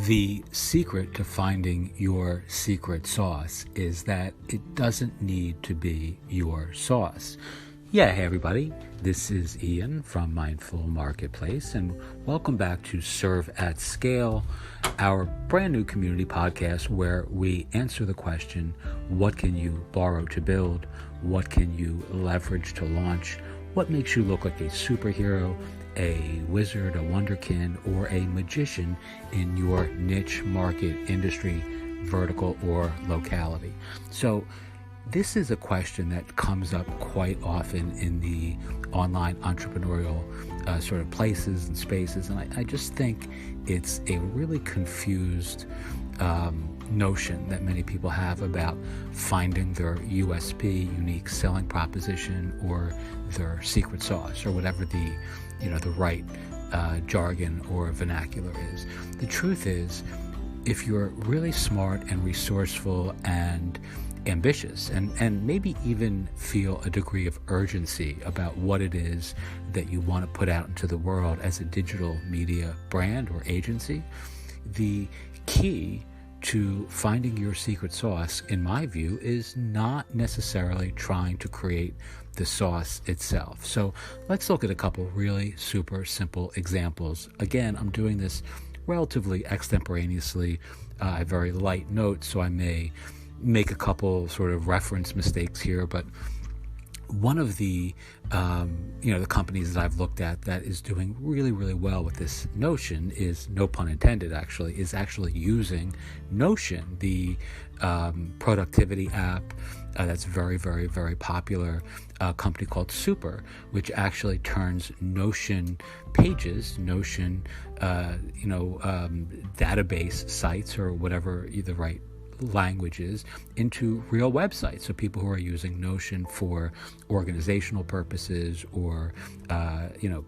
The secret to finding your secret sauce is that it doesn't need to be your sauce. Yeah, hey everybody, this is Ian from Mindful Marketplace, and welcome back to Serve at Scale, our brand new community podcast where we answer the question, what can you borrow to build? What can you leverage to launch? What makes you look like a superhero, a wizard, a wonderkin, or a magician in your niche market, industry, vertical, or locality? So this is a question that comes up quite often in the online entrepreneurial sort of places and spaces, and I just think it's a really confused notion that many people have about finding their USP, unique selling proposition, or their secret sauce, or whatever the right jargon or vernacular is. The truth is, if you're really smart and resourceful and ambitious and maybe even feel a degree of urgency about what it is that you want to put out into the world as a digital media brand or agency, the key to finding your secret sauce, in my view, is not necessarily trying to create the sauce itself. So let's look at a couple really super simple examples. Again, I'm doing this relatively extemporaneously. I have very light notes, so I may make a couple sort of reference mistakes here, but one of the the companies that I've looked at that is doing really, really well with this notion is, no pun intended actually, is actually using Notion, the productivity app that's very, very, very popular, a company called Super, which actually turns Notion pages, Notion database sites, or whatever the right languages, into real websites. So people who are using Notion for organizational purposes, or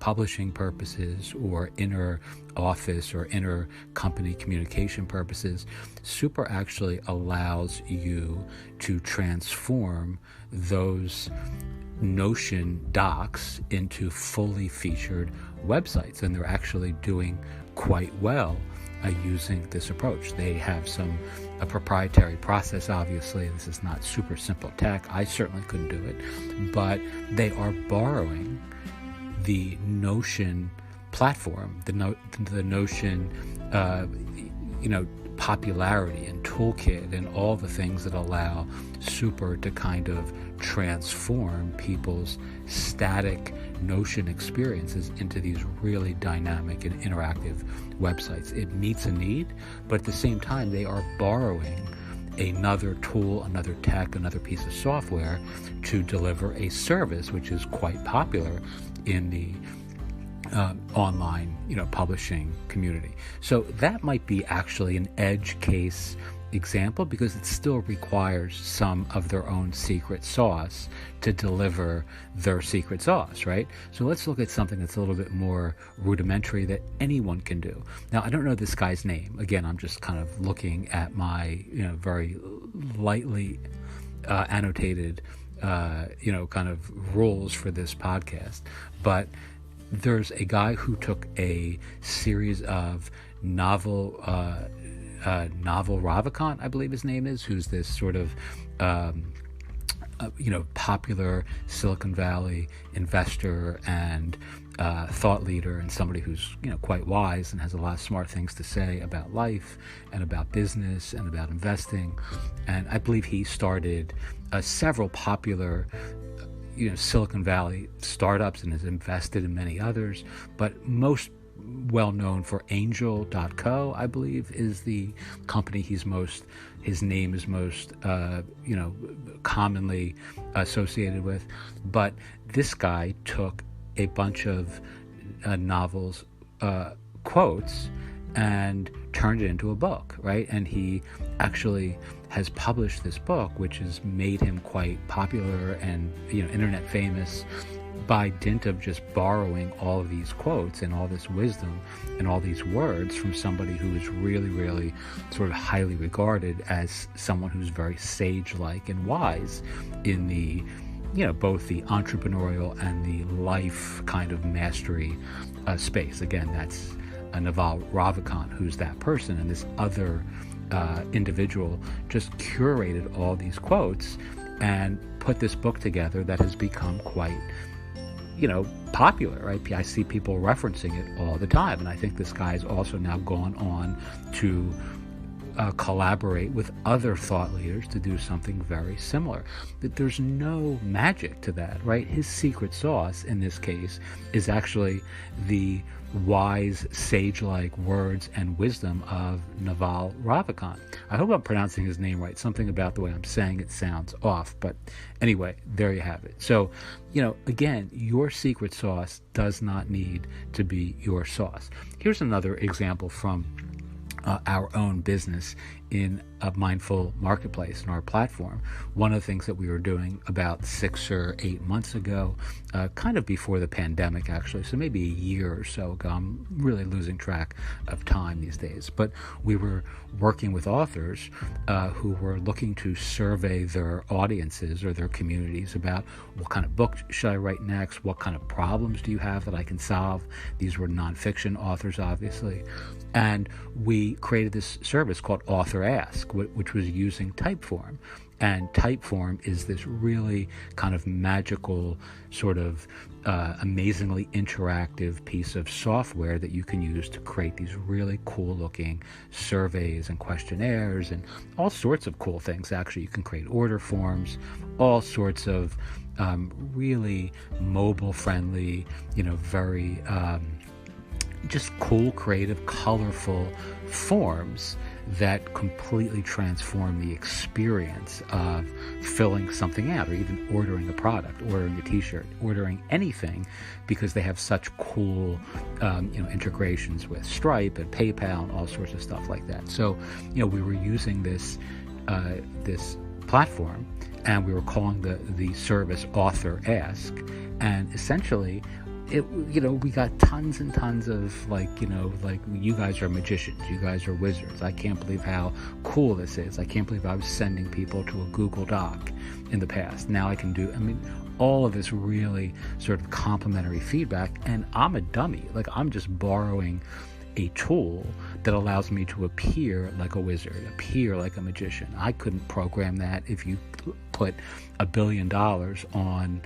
publishing purposes, or inner office or inner company communication purposes, Super actually allows you to transform those Notion docs into fully featured websites, and they're actually doing quite well using this approach. They have a proprietary process, obviously. This is not super simple tech. I certainly couldn't do it, but they are borrowing the Notion platform, the Notion popularity and toolkit and all the things that allow Super to kind of transform people's static Notion experiences into these really dynamic and interactive websites. It meets a need, but at the same time, they are borrowing another tool, another tech, another piece of software to deliver a service which is quite popular in the online, publishing community. So that might be actually an edge case example, because it still requires some of their own secret sauce to deliver their secret sauce, right? So let's look at something that's a little bit more rudimentary that anyone can do. Now, I don't know this guy's name. Again, I'm just kind of looking at my, very lightly annotated, kind of rules for this podcast. But there's a guy who took a series of Naval Ravikant, I believe his name is, who's this sort of popular Silicon Valley investor and thought leader, and somebody who's quite wise and has a lot of smart things to say about life and about business and about investing. And I believe he started several popular Silicon Valley startups and has invested in many others, but most well known for Angel.co, I believe, is the company his name is most commonly associated with. But this guy took a bunch of novels quotes and turned it into a book, right? And he actually has published this book, which has made him quite popular and internet famous by dint of just borrowing all of these quotes and all this wisdom and all these words from somebody who is really, really sort of highly regarded as someone who's very sage-like and wise in the both the entrepreneurial and the life kind of mastery space. Again, that's Naval Ravikant, who's that person, and this other individual just curated all these quotes and put this book together that has become quite, popular, right? I see people referencing it all the time, and I think this guy has also now gone on to collaborate with other thought leaders to do something very similar. That there's no magic to that, right? His secret sauce in this case is actually the wise, sage-like words and wisdom of Naval Ravikant. I hope I'm pronouncing his name right. Something about the way I'm saying it sounds off, but anyway, there you have it. So, again, your secret sauce does not need to be your sauce. Here's another example from our own business in a Mindful Marketplace in our platform. One of the things that we were doing about 6 or 8 months ago, kind of before the pandemic actually, so maybe a year or so ago, I'm really losing track of time these days, but we were working with authors who were looking to survey their audiences or their communities about what kind of book should I write next, what kind of problems do you have that I can solve. These were nonfiction authors, obviously, and we created this service called Author Ask, which was using Typeform. And Typeform is this really kind of magical, sort of amazingly interactive piece of software that you can use to create these really cool looking surveys and questionnaires and all sorts of cool things. Actually, you can create order forms, all sorts of really mobile friendly, very just cool, creative, colorful forms that completely transform the experience of filling something out, or even ordering a product, ordering a t-shirt, ordering anything, because they have such cool integrations with Stripe and PayPal and all sorts of stuff like that. So we were using this platform, and we were calling the service Author Ask, and essentially we got tons and tons of you guys are magicians, you guys are wizards. I can't believe how cool this is. I can't believe I was sending people to a Google Doc in the past. Now I can do, all of this really sort of complimentary feedback, and I'm a dummy. I'm just borrowing a tool that allows me to appear like a wizard, appear like a magician. I couldn't program that. If you put $1 billion on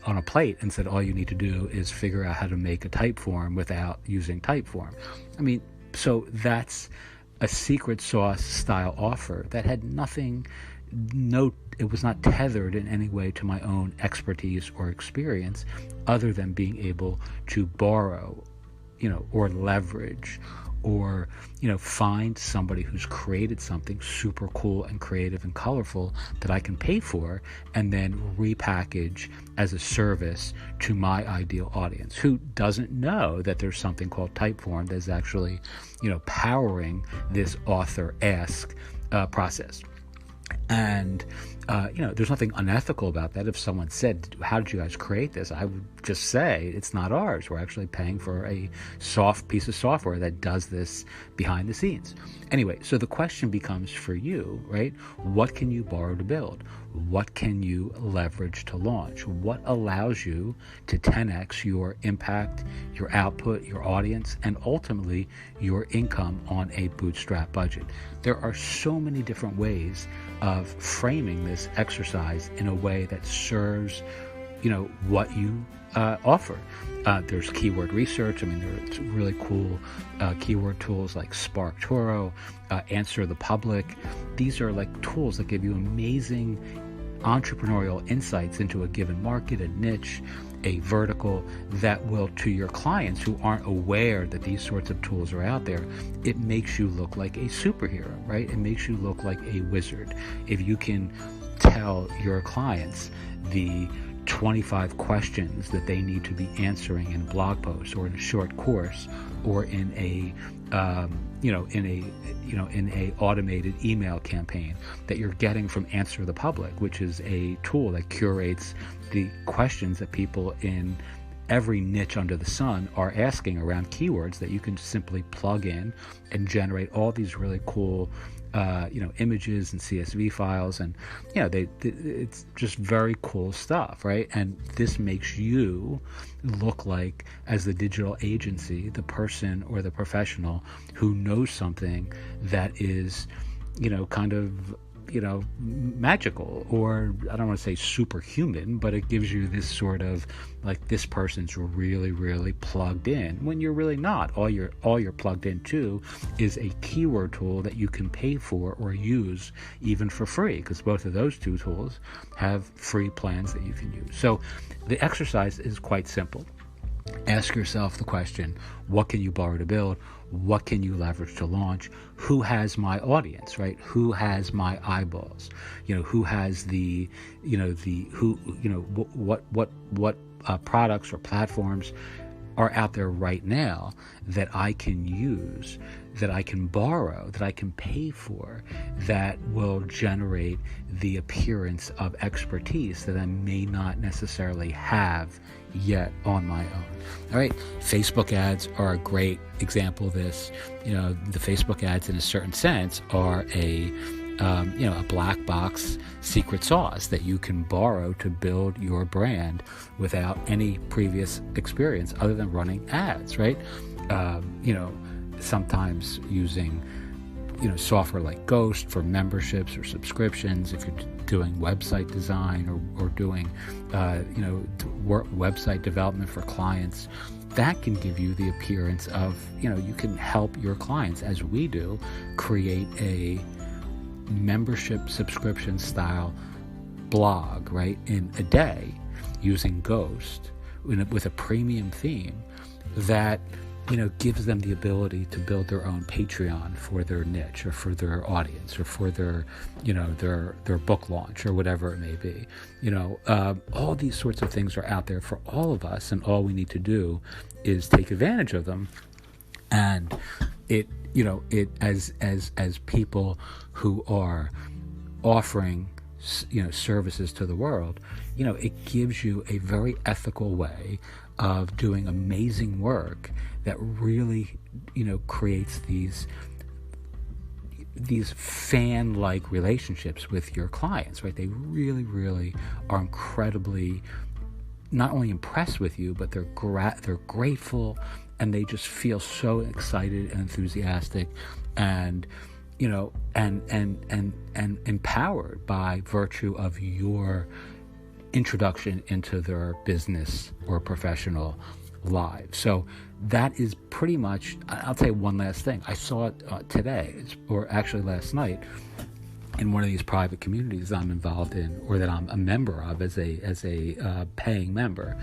a plate and said all you need to do is figure out how to make a Typeform without using Typeform. So that's a secret sauce style offer that had it was not tethered in any way to my own expertise or experience, other than being able to borrow or leverage, or find somebody who's created something super cool and creative and colorful that I can pay for, and then repackage as a service to my ideal audience, who doesn't know that there's something called Typeform that's actually powering this Author Ask process. And there's nothing unethical about that. If someone said, how did you guys create this? I would just say, it's not ours. We're actually paying for a soft piece of software that does this behind the scenes. Anyway, so the question becomes for you, right? What can you borrow to build? What can you leverage to launch? What allows you to 10x your impact, your output, your audience, and ultimately your income on a bootstrap budget? There are so many different ways of framing this exercise in a way that serves, what you offer. There's keyword research. There's really cool keyword tools like SparkToro, Answer the Public. These are like tools that give you amazing entrepreneurial insights into a given market, a niche, a vertical, that will, to your clients who aren't aware that these sorts of tools are out there, it makes you look like a superhero, right? It makes you look like a wizard. If you can tell your clients the 25 questions that they need to be answering in a blog post or in a short course or in a in a automated email campaign that you're getting from Answer the Public, which is a tool that curates the questions that people in every niche under the sun are asking around keywords, that you can simply plug in and generate all these really cool images and CSV files, and it's just very cool stuff, right? And this makes you look like, as the digital agency, the person or the professional who knows something that is, kind of magical, or I don't want to say superhuman, but it gives you this sort of like, this person's really, really plugged in, when you're really not. All you're plugged into is a keyword tool that you can pay for or use even for free, because both of those two tools have free plans that you can use. So the exercise is quite simple. Ask yourself the question, what can you borrow to build? What can you leverage to launch? Who has my audience, right? Who has my eyeballs? Who has what products or platforms are out there right now that I can use, that I can borrow, that I can pay for, that will generate the appearance of expertise that I may not necessarily have yet on my own. All right, Facebook ads are a great example of this. The Facebook ads, in a certain sense, are a black box secret sauce that you can borrow to build your brand without any previous experience other than running ads, right? Sometimes using, software like Ghost for memberships or subscriptions, if you're doing website design or doing, website development for clients. That can give you the appearance of, you can help your clients, as we do, create a membership subscription style blog, right, in a day using Ghost with a premium theme that gives them the ability to build their own Patreon for their niche, or for their audience, or for their their book launch, or whatever it may be. All these sorts of things are out there for all of us, and all we need to do is take advantage of them. And it as people who are offering services to the world, it gives you a very ethical way of doing amazing work that really creates these fan-like relationships with your clients, right? They really, really are incredibly not only impressed with you, but they're grateful, and they just feel so excited and enthusiastic, and and empowered by virtue of your introduction into their business or professional lives. So that is pretty much. I'll tell you one last thing. I saw it today, or actually last night, in one of these private communities I'm involved in, or that I'm a member of as a paying member.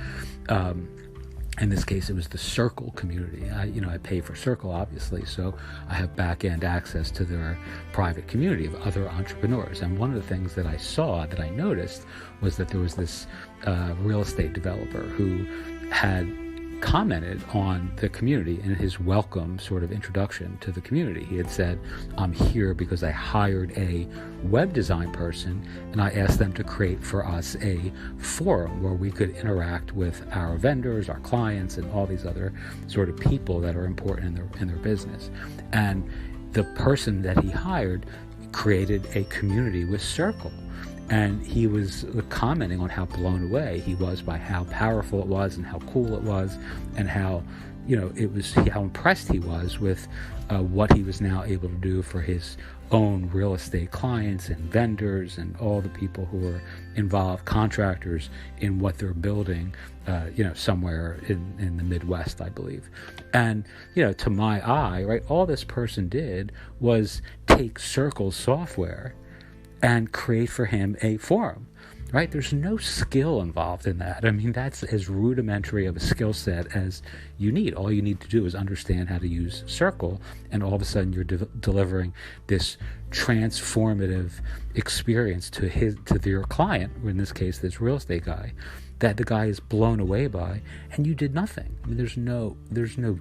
In this case, it was the Circle community. I pay for Circle, obviously, so I have back-end access to their private community of other entrepreneurs. And one of the things that I noticed, was that there was this real estate developer who had commented on the community in his welcome sort of introduction to the community. He had said, I'm here because I hired a web design person, and I asked them to create for us a forum where we could interact with our vendors, our clients, and all these other sort of people that are important in their business. And the person that he hired created a community with Circle. And he was commenting on how blown away he was by how powerful it was, and how cool it was, and how, how impressed he was with what he was now able to do for his own real estate clients and vendors and all the people who were involved, contractors, in what they're building, somewhere in the Midwest, I believe. And, to my eye, right, all this person did was take Circle's software and create for him a forum, right? There's no skill involved in that. I mean, that's as rudimentary of a skill set as you need. All you need to do is understand how to use Circle, and all of a sudden you're delivering this transformative experience to your client, or in this case, this real estate guy, that the guy is blown away by, and you did nothing. I mean, there's no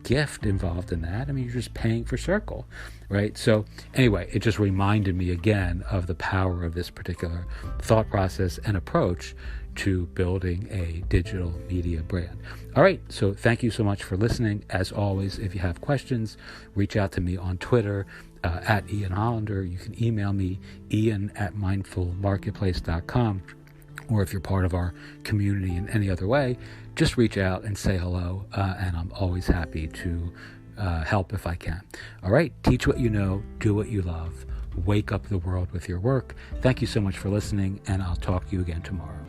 gift involved in that. I mean, you're just paying for Circle, right? So anyway, it just reminded me again of the power of this particular thought process and approach to building a digital media brand. All right, so thank you so much for listening. As always, if you have questions, reach out to me on Twitter. at Ian Hollander. You can email me, ian@mindfulmarketplace.com. Or if you're part of our community in any other way, just reach out and say hello, and I'm always happy to help if I can. All right, teach what you know, do what you love, wake up the world with your work. Thank you so much for listening, and I'll talk to you again tomorrow.